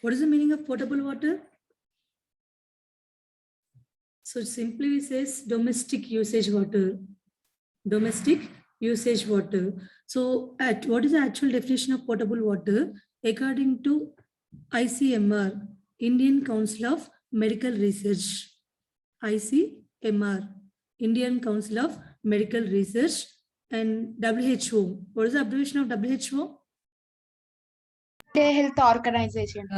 What is the meaning of potable water? So simply it says domestic usage water. Domestic usage water. So what is the actual definition of potable water? According to ICMR, Indian Council of Medical Research. ICMR, Indian Council of Medical Research, and WHO. What is the abbreviation of WHO? World Health Organization.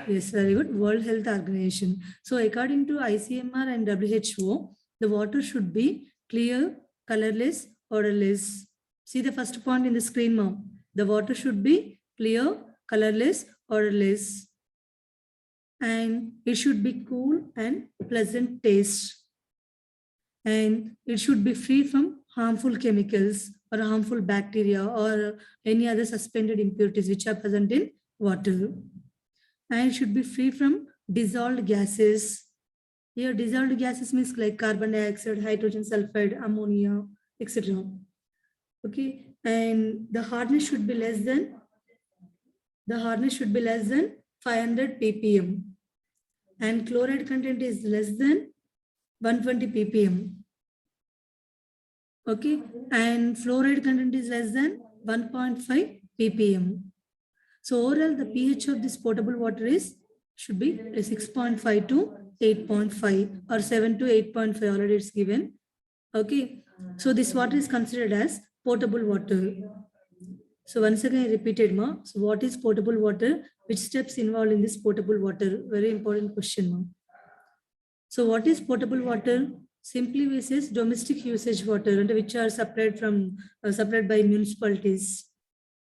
Yes, very good. World Health Organization. So according to ICMR and WHO, the water should be clear, colorless, odorless. See the first point in the screen now. The water should be clear, colorless, odorless. And it should be cool and pleasant taste. And it should be free from harmful chemicals or harmful bacteria or any other suspended impurities which are present in water. And it should be free from dissolved gases. Here, dissolved gases means like carbon dioxide, hydrogen sulfide, ammonia, etc. Okay, and the hardness should be less than 500 ppm, and chloride content is less than 120 ppm. Okay, and fluoride content is less than 1.5 ppm. So overall, the pH of this potable water should be 6.5 to 8.5 or 7 to 8.5 already it's given. Okay, so this water is considered as potable water. So once again I repeated, ma. So what is potable water? Which steps involved in this potable water? Very important question, ma. So what is potable water? Simply we says domestic usage water, and which are supplied by municipalities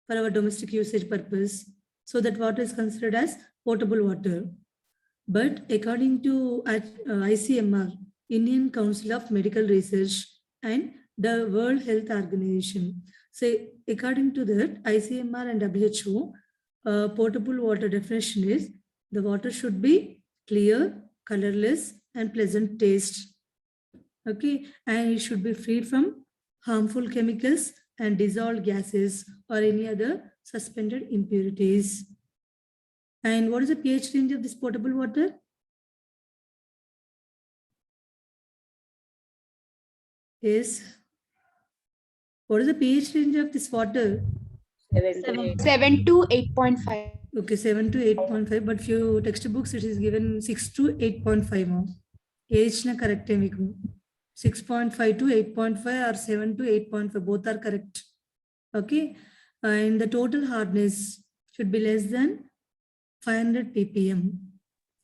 for our domestic usage purpose. So that water is considered as potable water. But according to ICMR, Indian Council of Medical Research, and the World Health Organization, so according to that, ICMR and WHO, potable water definition is the water should be clear, colorless, and pleasant taste. Okay, and it should be free from harmful chemicals and dissolved gases or any other suspended impurities. And what is the pH range of this potable water? Yes. What is the pH range of this water? 7 to 8.5. Okay, 7 to 8.5. But few textbooks it is given 6 to 8.5. Age na correct hai meeku. 6.5 to 8.5 or 7 to 8.5, both are correct. Okay, and the total hardness should be less than 500 ppm.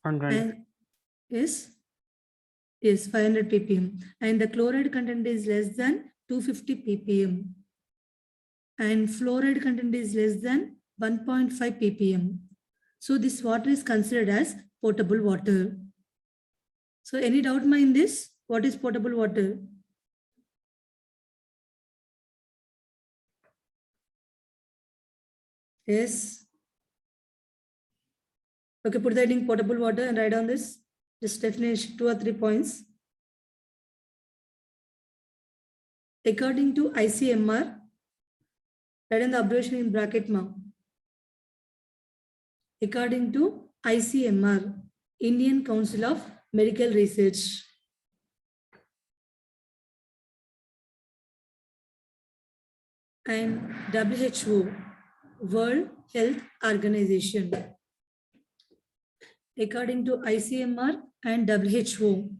100. Yes, 500 ppm. And the chloride content is less than 250 ppm. And fluoride content is less than 1.5 ppm. So this water is considered as potable water. So any doubt in this? What is potable water? Yes. Okay, put that in potable water and write down this. Just definition, 2 or 3 points. According to ICMR, write in the abbreviation in bracket now. According to ICMR, Indian Council of Medical Research, and WHO, World Health Organization. According to ICMR and WHO,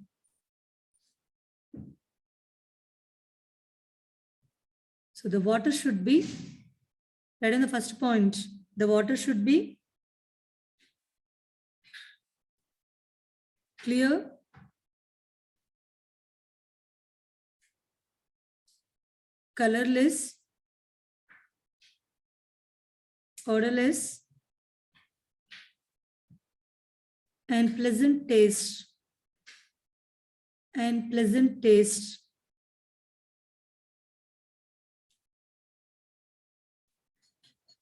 so the water should be, right in the first point, the water should be clear, colorless, odorless, and pleasant taste.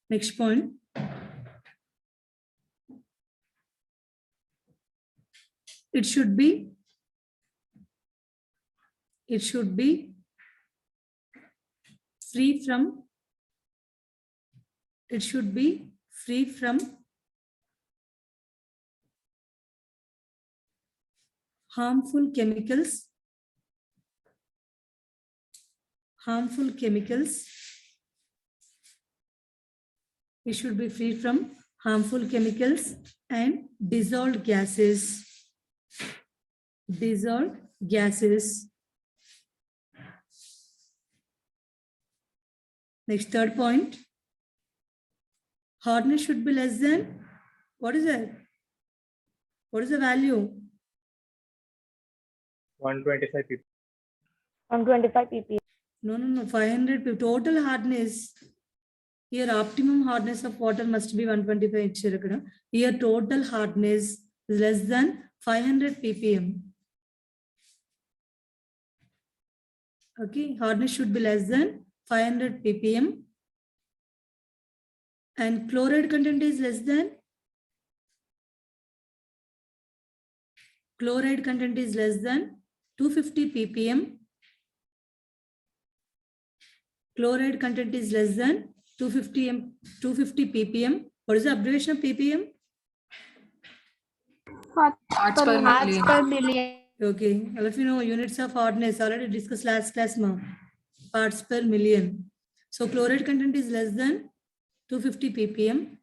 Next point. It should be free from harmful chemicals, we should be free from harmful chemicals and dissolved gases. Next, third point, hardness should be less than, what is that? What is the value? 125 ppm. 125 ppm. No, 500 ppm. Total hardness. Here, optimum hardness of water must be 125. Here, total hardness is less than 500 ppm. Okay, hardness should be less than 500 ppm. And chloride content is less than? Chloride content is less than 250 ppm. Chloride content is less than 250 ppm. What is the abbreviation of ppm? Parts per million. Okay, all of you know units of hardness, already discussed last class, parts per million. So chloride content is less than 250 ppm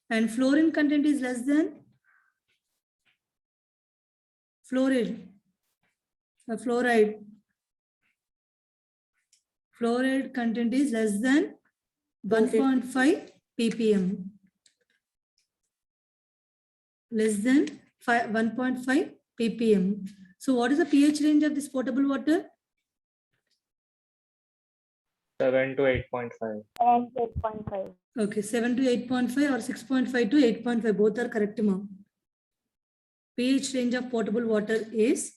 and fluorine content is less than fluoride content is less than 1.5 ppm. Less than 1.5 ppm. So what is the pH range of this potable water? 7 to 8.5. And 8.5. Okay, 7 to 8.5 or 6.5 to 8.5, both are correct, ma'am. pH range of potable water is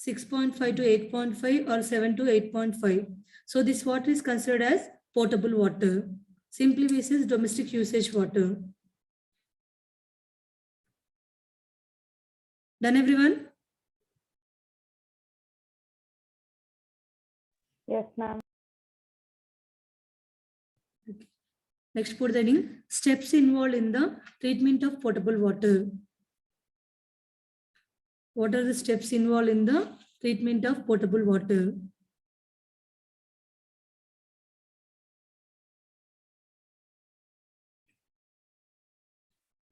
6.5 to 8.5 or 7 to 8.5. So this water is considered as potable water. Simply this is domestic usage water. Done, everyone? Yes, ma'am. Okay. Next, put the heading, steps involved in the treatment of potable water. What are the steps involved in the treatment of potable water?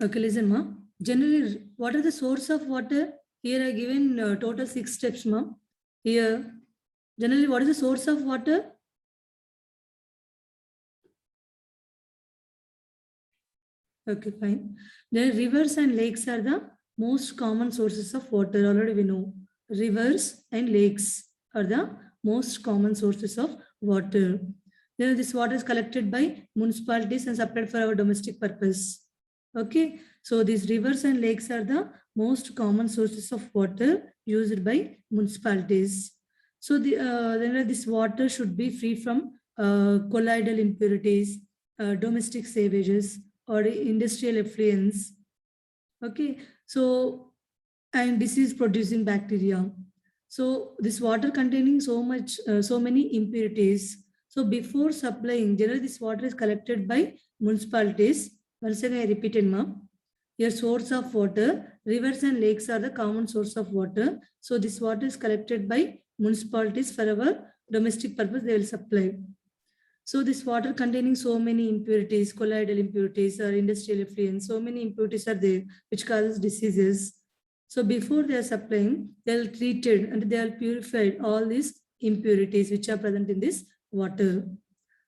Okay, listen, ma. Generally, what are the source of water? Here I given total 6 steps, ma. Here, generally, what is the source of water? Okay, fine. The rivers and lakes are the most common sources of water. Already we know. Rivers and lakes are the most common sources of water. Then this water is collected by municipalities and supplied for our domestic purpose. Okay, so these rivers and lakes are the most common sources of water used by municipalities. So then this water should be free from colloidal impurities, domestic savages, or industrial effluents. Okay, so and disease producing bacteria. So this water containing so many impurities. So before supplying, generally this water is collected by municipalities. Once again, I repeated, ma'am. Your source of water, rivers and lakes are the common source of water. So this water is collected by municipalities for our domestic purpose. They will supply. So this water containing so many impurities, colloidal impurities or industrial effluents, so many impurities are there which causes diseases. So before they are supplying, they are treated and they are purified all these impurities which are present in this water.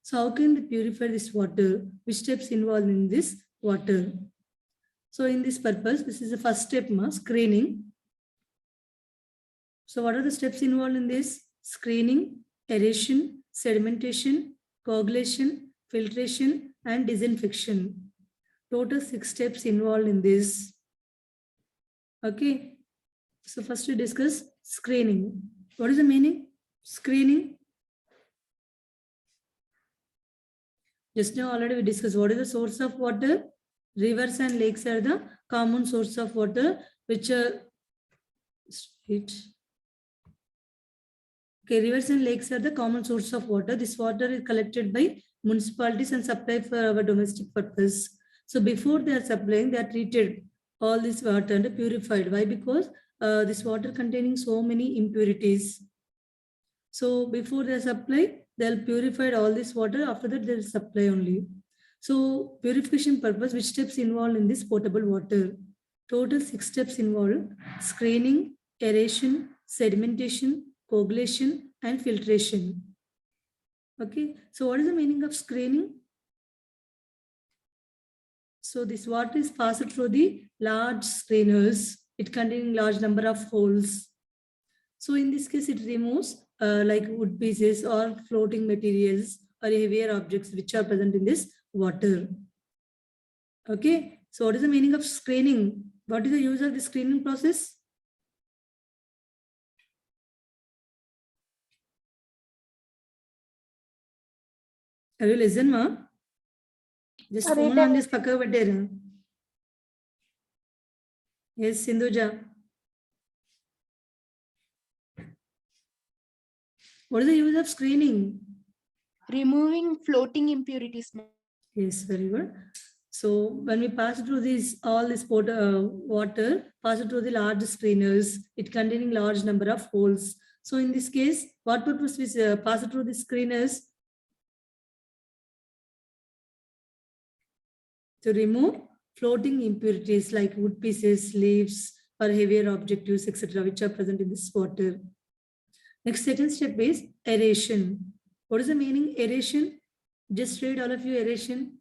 So how can they purify this water? Which steps involved in this water? So in this purpose, this is the first step, screening. So what are the steps involved in this? Screening, aeration, sedimentation, coagulation, filtration, and disinfection. Total 6 steps involved in this. Okay. So first we discuss screening. What is the meaning? Screening. Just now already we discussed what is the source of water. Rivers and lakes are the common source of water, which are rivers and lakes are the common source of water. This water is collected by municipalities and supplied for our domestic purpose. So before they are supplying, they are treated all this water and purified. Why? Because this water containing so many impurities. So before they supply, they'll purify all this water. After that, they'll supply only. So purification purpose, which steps involved in this potable water? Total 6 steps involved: screening, aeration, sedimentation, coagulation, and filtration. Okay, so what is the meaning of screening? So this water is passed through the large screeners. It containing large number of holes. So in this case, it removes like wood pieces or floating materials or heavier objects which are present in this water. Okay, so what is the meaning of screening? What is the use of the screening process? Are you listen, ma? Just phone on this pakka better. Yes, Sindhuja. What is the use of screening? Removing floating impurities. Yes, very good. So when we pass through all this water, pass through the large screeners, it containing large number of holes. So in this case, what purpose we pass through the screeners? To remove floating impurities like wood pieces, leaves, or heavier objects, etc., which are present in this water. Next, second step is aeration. What is the meaning aeration? Just read all of you aeration.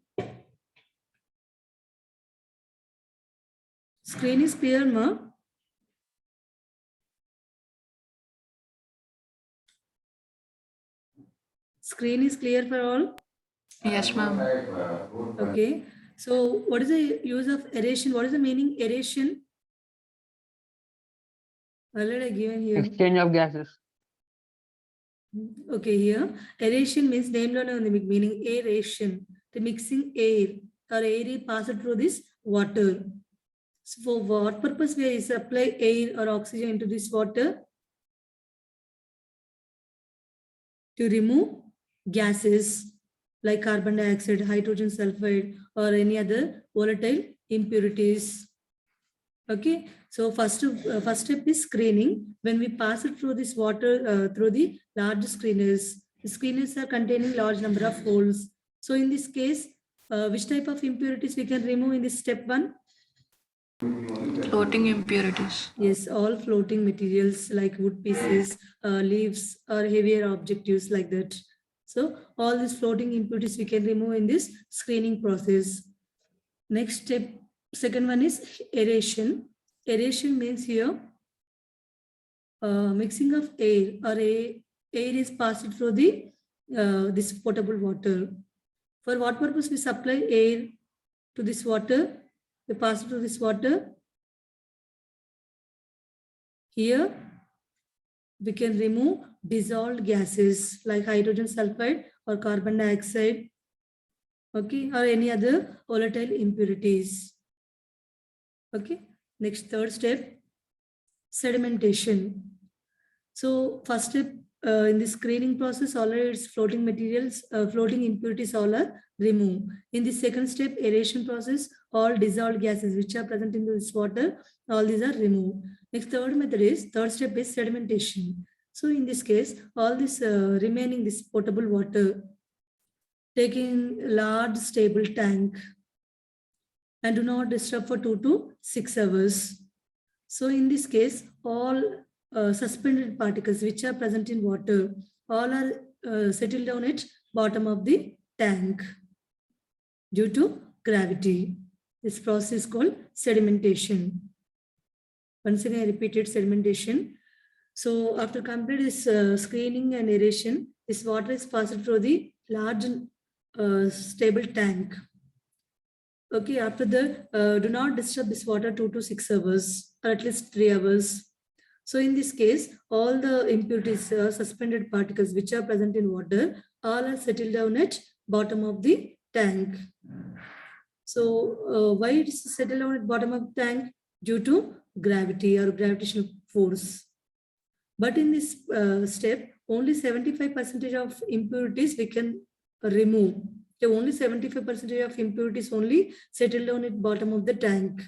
Screen is clear, ma? Screen is clear for all? Yes, ma'am. Okay. So what is the use of aeration? What is the meaning aeration? Already given here. Exchange of gases. Okay, here aeration means named on the meaning aeration, the mixing air or air passed through this water. So for what purpose we supply air or oxygen into this water? To remove gases like carbon dioxide, hydrogen sulfide, or any other volatile impurities. Okay, so first step is screening. When we pass it through this water through the large screeners, the screeners are containing large number of holes. So in this case, which type of impurities we can remove in this step 1? Floating impurities. Yes, all floating materials like wood pieces, leaves, or heavier objects like that. So all these floating impurities we can remove in this screening process. Next step, second one is aeration. Aeration means here mixing of air or air is passed through the this potable water. For what purpose we supply air to this water? We pass through this water. Here we can remove dissolved gases like hydrogen sulfide or carbon dioxide, okay, or any other volatile impurities. Okay, next third step, sedimentation. So first step in the screening process, already it's floating materials, floating impurities all are removed. In the second step, aeration process, all dissolved gases which are present in this water, all these are removed. Next third step is sedimentation. So in this case, all this remaining this potable water, taking large stable tank and do not disturb for 2 to 6 hours. So in this case, all suspended particles which are present in water, all are settled down at bottom of the tank due to gravity. This process is called sedimentation. Once again, I repeated sedimentation. So after complete this screening and aeration, this water is passed through the large stable tank. Okay, after that, do not disturb this water 2 to 6 hours or at least 3 hours. So in this case, all the impurities, suspended particles which are present in water, all are settled down at bottom of the tank. So why it is settled down at bottom of the tank? Due to gravity or gravitational force. But in this step, only 75% of impurities we can remove. So only 75% of impurities only settle down at bottom of the tank.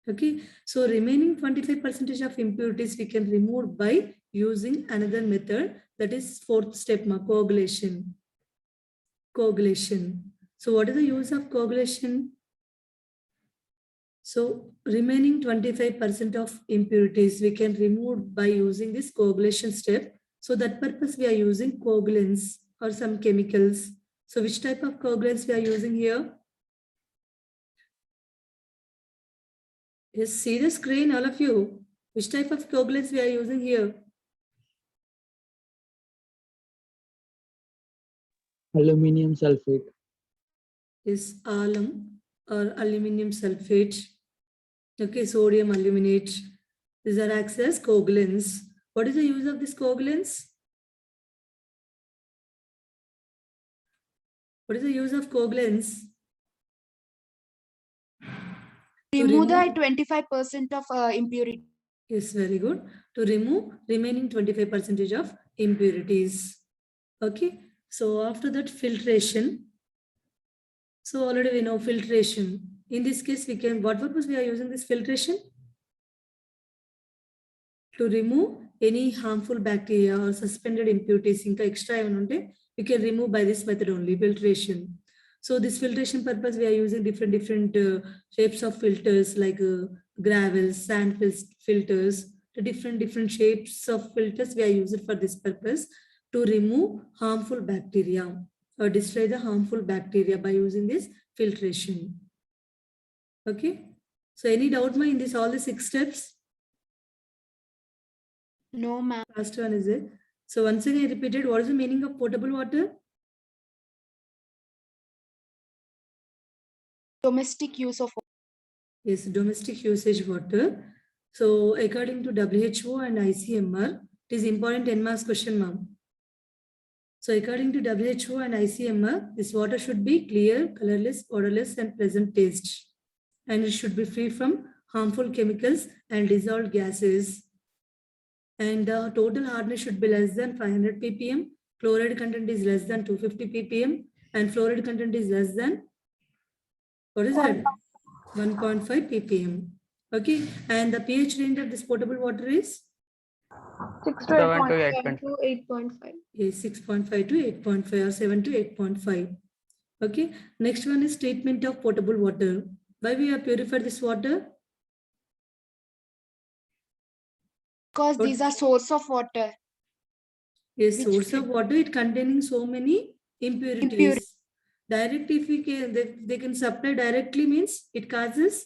Okay, so remaining 25% of impurities we can remove by using another method, that is fourth step, coagulation. Coagulation. So what is the use of coagulation? So remaining 25% of impurities we can remove by using this coagulation step. So that purpose we are using coagulants or some chemicals. So which type of coagulants we are using here? Yes, see the screen, all of you. Which type of coagulants we are using here? Aluminium sulfate. Is alum or aluminum sulfate. Okay, sodium aluminate. These are acts as coagulants. What is the use of these coagulants? What is the use of coagulants? To Remove the remove- 25% of impurity. Yes, very good. To remove remaining 25% of impurities. Okay, so after that filtration. So already we know filtration. In this case, we can, what purpose we are using this filtration? To remove any harmful bacteria or suspended impurities, inka extra we can remove by this method only, filtration. So this filtration purpose, we are using different shapes of filters like gravel, sand filters, the different shapes of filters we are using for this purpose to remove harmful bacteria or destroy the harmful bacteria by using this filtration. Okay. So any doubt in this all the 6 steps? No, ma'am. Last one is it. So once again I repeated, what is the meaning of potable water? Domestic use of Yes, domestic usage water. So according to WHO and ICMR, it is important 10 marks question, ma'am. So according to WHO and ICMR, this water should be clear, colorless, odorless, and pleasant taste. And it should be free from harmful chemicals and dissolved gases. And the total hardness should be less than 500 ppm. Chloride content is less than 250 ppm. And fluoride content is less than, what is that? 1.5 ppm. Okay. And the pH range of this potable water is? 6 to 7 to 8.5. 8.5. Is 6.5 to 8.5 or 7 to 8.5. Okay. Next one is treatment of potable water. Why we have purified this water? because What- these are source of water. Yes, Which source of water, it containing so many impurities. Impurity. Direct, if we can, they can supply directly means it causes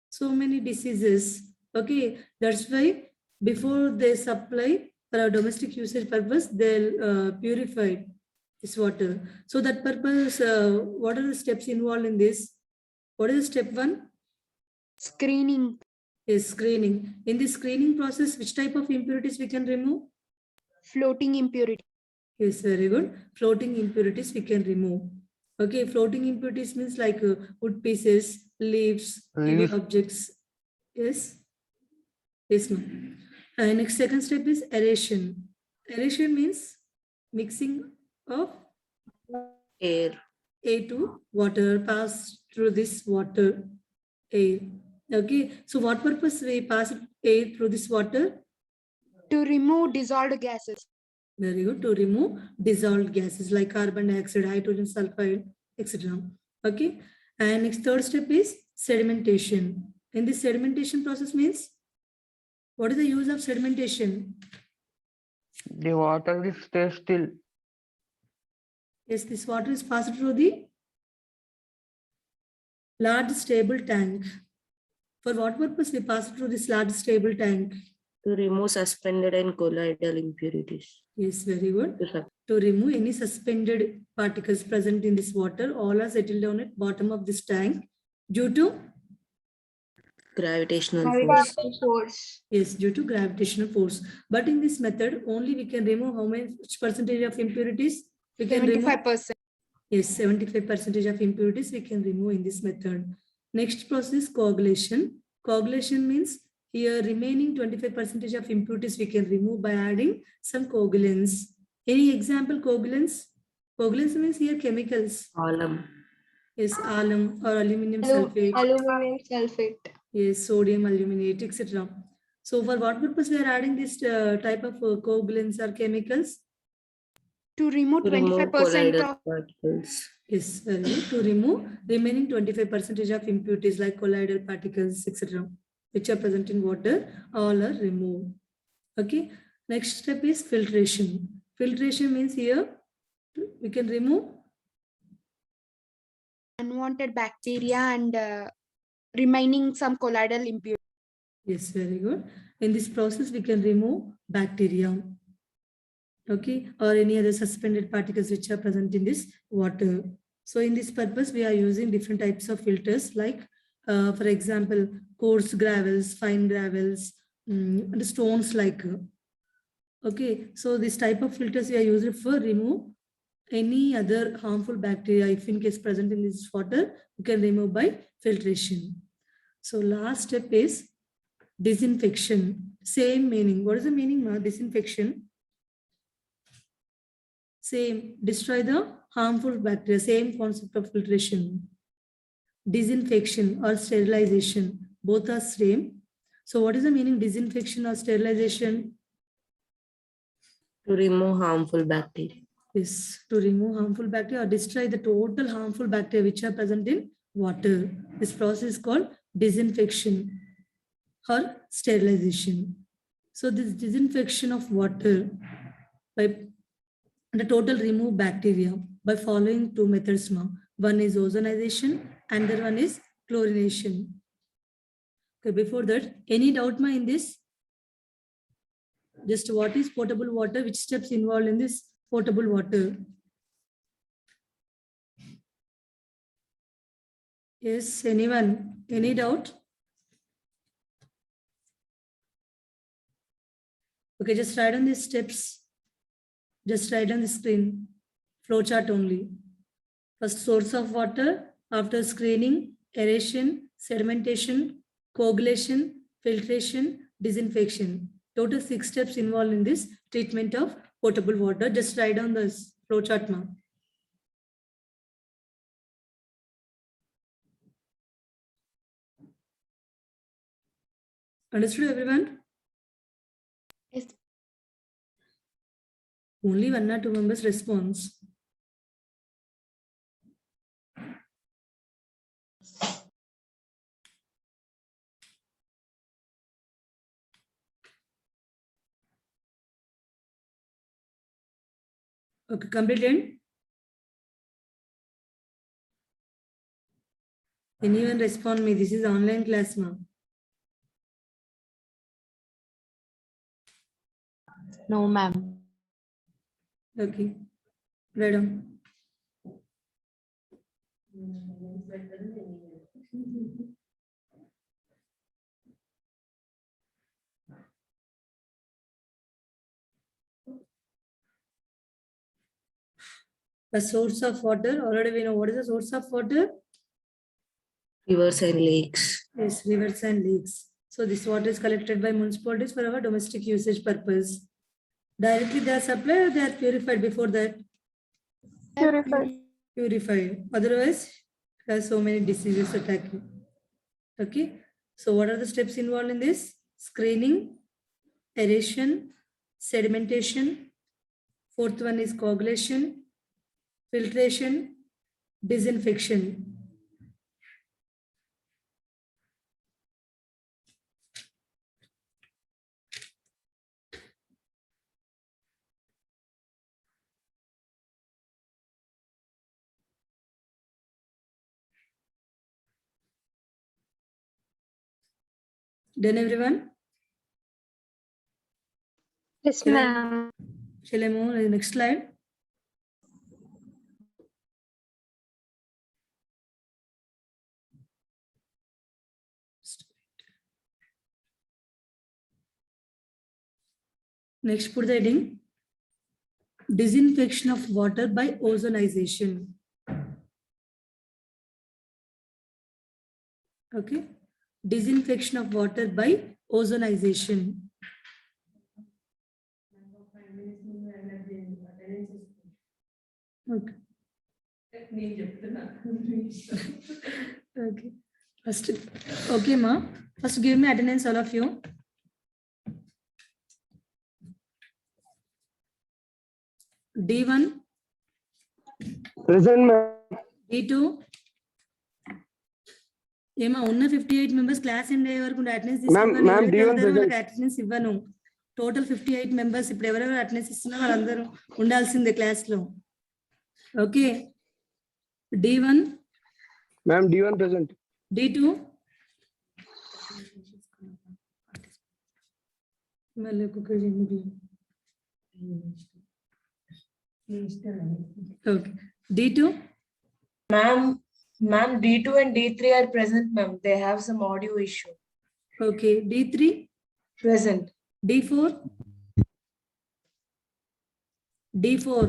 so many diseases. Okay, that's why before they supply for our domestic usage purpose, they'll purify this water. So that purpose, what are the steps involved in this? What is step 1? Screening. Is screening. In this screening process, which type of impurities we can remove? Floating impurity. Yes, very good. Floating impurities we can remove. Okay, floating impurities means like wood pieces, leaves, heavy Leaf. objects. Yes. Yes, no. And next second step is aeration. Aeration means mixing of air, air to water, pass through this water, air. Okay, so what purpose we pass air through this water? To remove dissolved gases. Very good. To remove dissolved gases like carbon dioxide, hydrogen sulfide, etc. Okay. And next third step is sedimentation. In this sedimentation process means, what is the use of sedimentation? The water is stay still. Yes, this water is passed through the large stable tank. For what purpose we pass through this large stable tank? to remove suspended and colloidal impurities. Yes, very good. To sup- To remove any suspended particles present in this water, all are settled down at bottom of this tank due to? Gravitational force. Gravitational force. Yes, due to gravitational force. But in this method, only we can remove how much percentage of impurities? We can remove. 75%. Yes, 75% of impurities we can remove in this method. Next process, coagulation. Coagulation means here remaining 25% of impurities we can remove by adding some coagulants. Any example coagulants? Coagulants means here chemicals. Alum, Yes, alum or aluminum sulfate. Aluminum sulfate. Yes, sodium, aluminate, etc. So for what purpose we are adding this type of coagulants or chemicals? To remove To remove 25% colloidal of particles. Yes, very good. To remove remaining 25% of impurities like colloidal particles, etc., which are present in water, all are removed. Okay. Next step is filtration. Filtration means here we can remove. unwanted bacteria and remaining some colloidal impurities. Yes, very good. In this process, we can remove bacteria, okay, or any other suspended particles which are present in this water. So in this purpose, we are using different types of filters like, for example, coarse gravels, fine gravels, and stones like. Okay, so this type of filters we are using for remove any other harmful bacteria. If in case present in this water, we can remove by filtration. So last step is disinfection. Same meaning. What is the meaning of disinfection? Same, destroy the harmful bacteria. Same concept of filtration. Disinfection or sterilization, both are same. So what is the meaning disinfection or sterilization? To remove harmful bacteria. Is to remove harmful bacteria or destroy the total harmful bacteria which are present in water. This process is called disinfection or sterilization. So this disinfection of water by the total remove bacteria by following two methods now. One is ozonization and the one is chlorination. Okay, before that, any doubt ma in this? Just what is potable water? Which steps involved in this potable water? Yes, anyone? Any doubt? Okay, just write on these steps. Just write on the screen. Flowchart only. First, source of water, after screening, aeration, sedimentation, coagulation, filtration, disinfection. Total 6 steps involved in this treatment of potable water. Just write down this flowchart now. Understood, everyone? Yes. Only 1 or 2 members response. Okay, completed. Anyone respond me? This is online class now. No, ma'am. Okay, write down. The source of water, already we know what is the source of water? Rivers and lakes. Yes, rivers and lakes. So this water is collected by municipalities for our domestic usage purpose. Directly they are supplied or they are purified before that? Purified. Purified. Otherwise, there are so many diseases attacking. Okay. So what are the steps involved in this? Screening, aeration, sedimentation. Fourth one is coagulation, filtration, disinfection. Done, everyone? Yes, Shall I- ma'am. Shall I move to the next slide? Next, put the heading disinfection of water by ozonization. Okay. Disinfection of water by ozonization. Okay. Okay. First, okay, ma. First, give me attendance, all of you. D1, Present, ma'am. D2. ఏమా ఉన్న 58 members class end అయ్యే వరకు attendance తీసుకోవాలి. ma'am, ఎవరైతే D1 వెళ్తారో వాళ్ళకి present. Attendance ఇవ్వను. Total 58 members ఇప్పుడు ఎవరెవరు అటెండెన్స్ ఇస్తున్నా వాళ్ళందరూ ఉండాల్సిందే క్లాస్ లో. Okay. D1, Ma'am, D1 present. D2. మళ్ళీ ఒక్కొక్కరు okay. D2. Ma'am, D2 and D3 are present, ma'am. They have some audio issue. Okay. D3. Present. D4. D4.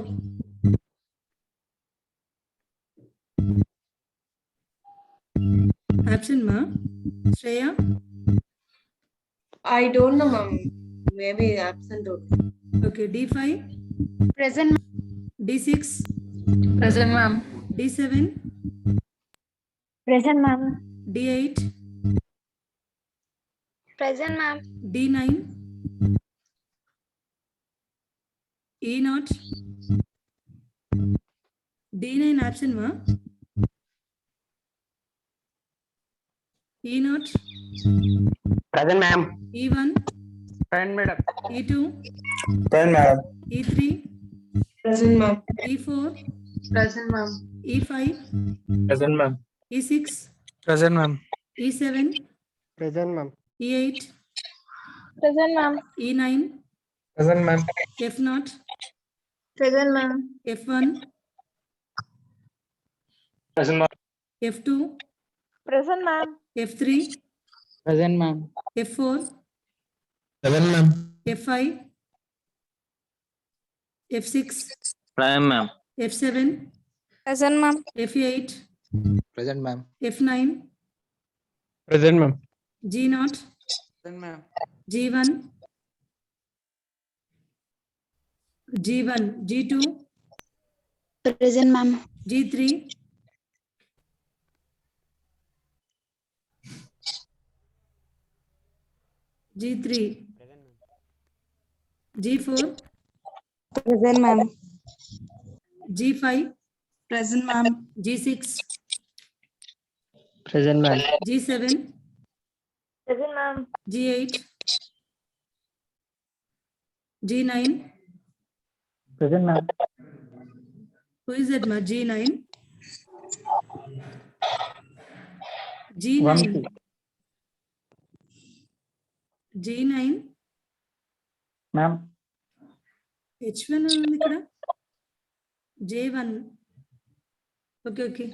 Absent, ma. Shreya. I don't know, ma'am. Maybe absent only. Okay. D5. Present. D6. Present, ma'am. D7. Present, ma'am. D8. Present, ma'am. D9. E0. D9 absent, ma. E0. Present, ma'am. E1. Present, madam. E2. Present, madam. E3. Present, ma'am. E4. Present, ma'am. E5. Present, ma'am. E6. Present, ma'am. E7. Present, ma'am. E8. Present, ma'am. E9. Present, ma'am. F0. Present, ma'am. F1. Present, ma'am. F2. Present, ma'am. F3. Present, ma'am. F4. Present, ma'am. F5. F6. Present, ma'am. F7. Present, ma'am. F8. Present, ma'am. F9. Present, ma'am. G0. Present, ma'am. G1. G1. G2. Present, ma'am. G3. G3. G4. Present, ma'am. G5. Present, ma'am. G6. Present, ma'am. G7. Present, ma'am. G8. G9. Present, ma'am. Who is that, ma? G9. G9. G9. Ma'am. H1 ఉంది ఇక్కడ. J1. Okay, okay.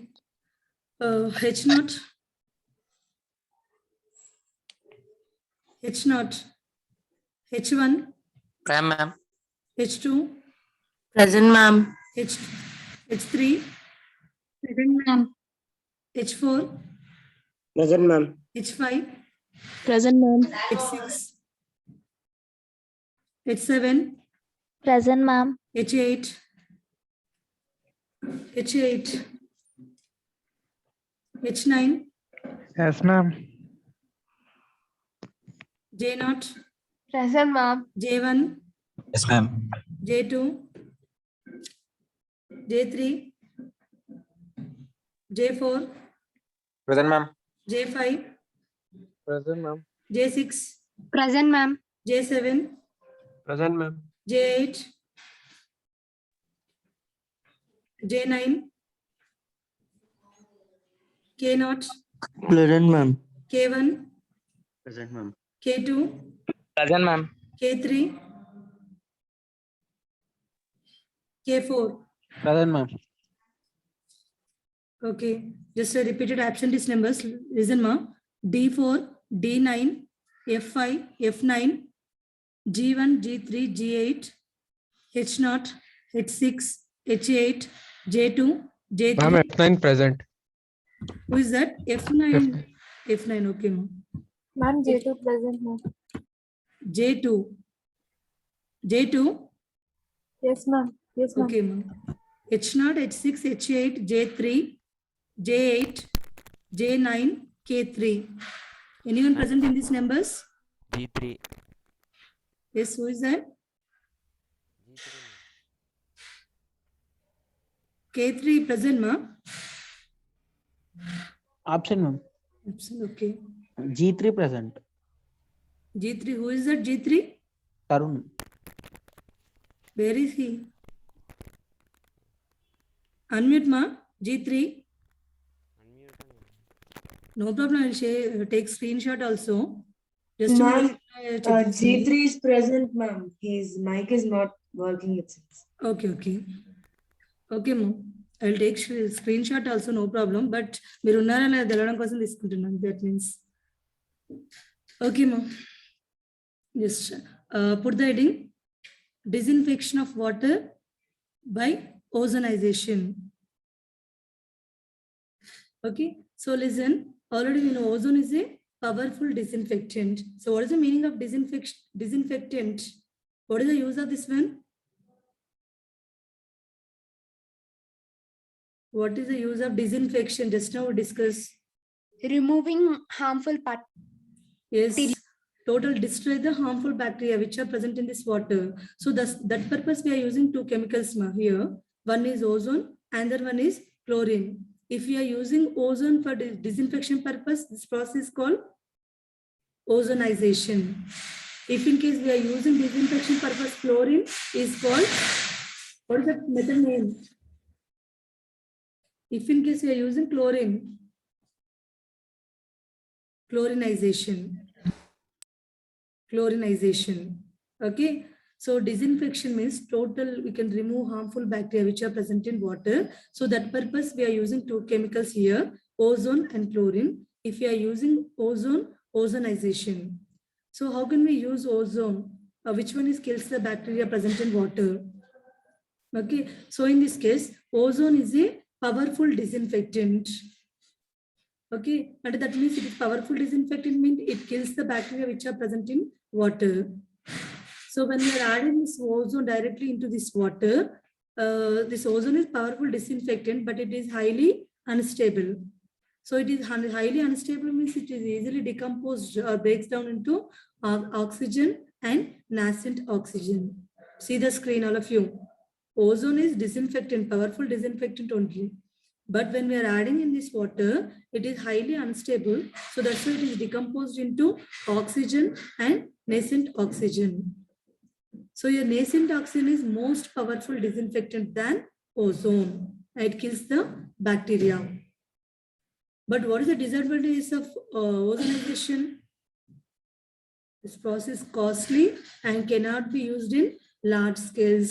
H0. H0. H1. Present, ma'am. H2. Present, ma'am. H3. Present, ma'am. H4. Present, ma'am. H5. Present, ma'am. H6. H7. Present, ma'am. H8. H8. H9. Yes, ma'am. J0. Present, ma'am. J1. Yes, ma'am. J2. J3. J4. Present, ma'am. J5. Present, ma'am. J6. Present, ma'am. J7. Present, ma'am. J8. J9. K0. Present, ma'am. K1. Present, ma'am. K2. Present, ma'am. K3. K4. Present, ma'am. Okay. Just a repeated absentee numbers. Listen, ma. D4, D9, F5, F9, G1, G3, G8, H0, H6, H8, J2, J3. Ma'am, F9 present. Who is that? F9. F9. Okay, ma. Ma'am, J2 present, ma'am. J2. J2. Yes, ma'am. Yes, ma'am. Okay, ma'am. H0, H6, H8, J3, J8, J9, K3. Anyone present in these numbers? G3. Yes, who is that? K3 present, ma? Option, ma'am. Absent, okay. G3 present. G3, who is that G3? Tarun. Where is he? Unmute, ma? G3. No problem, I'll share, take screenshot also. Just to Ma'am, check this only. G3 is present, ma'am. His mic is not working, it seems. Okay, okay. Okay, ma'am. I'll take screenshot also, no problem. But మీరు ఉన్నారా లేదా తెలవడం కోసం తీసుకుంటున్నాను. That means. Okay, ma'am. Just put the heading disinfection of water by ozonization. Okay, so listen. Already we know ozone is a powerful disinfectant. So what is the meaning of disinfectant? What is the use of this one? What is the use of disinfection? Just now we discussed. Removing harmful part. Yes, total destroy the harmful bacteria which are present in this water. So that purpose we are using two chemicals here. One is ozone, and the one is chlorine. If we are using ozone for disinfection purpose, this process is called ozonization. If in case we are using disinfection purpose, chlorine is called, what is the method name? If in case we are using chlorine, chlorinization. Okay, so disinfection means total, we can remove harmful bacteria which are present in water. So that purpose we are using two chemicals here, ozone and chlorine. If we are using ozone, ozonization. So how can we use ozone? Which one is kills the bacteria present in water? Okay, so in this case, ozone is a powerful disinfectant. Okay, and that means it is powerful disinfectant, means it kills the bacteria which are present in water. So when we are adding this ozone directly into this water, this ozone is powerful disinfectant, but it is highly unstable. So it is highly unstable means it is easily decomposed or breaks down into oxygen and nascent oxygen. See the screen, all of you. Ozone is disinfectant, powerful disinfectant only. But when we are adding in this water, it is highly unstable. So that's why it is decomposed into oxygen and nascent oxygen. So your nascent oxygen is most powerful disinfectant than ozone. It kills the bacteria. But what is the disadvantages of ozonization? This process is costly and cannot be used in large scales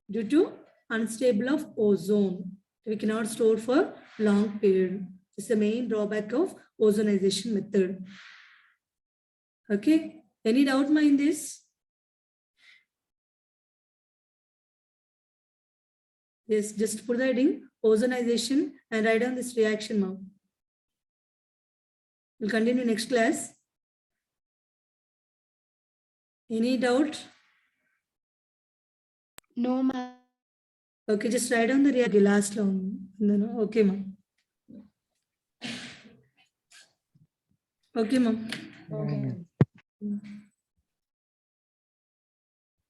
due to unstable of ozone. We cannot store for long period. This is the main drawback of ozonization method. Okay, any doubt in this? Yes, just put the heading ozonization and write down this reaction now. We'll continue next class. Any doubt? No, ma'am. Okay, just write down the reaction. Last long. Okay, ma'am. Okay, ma'am. Okay.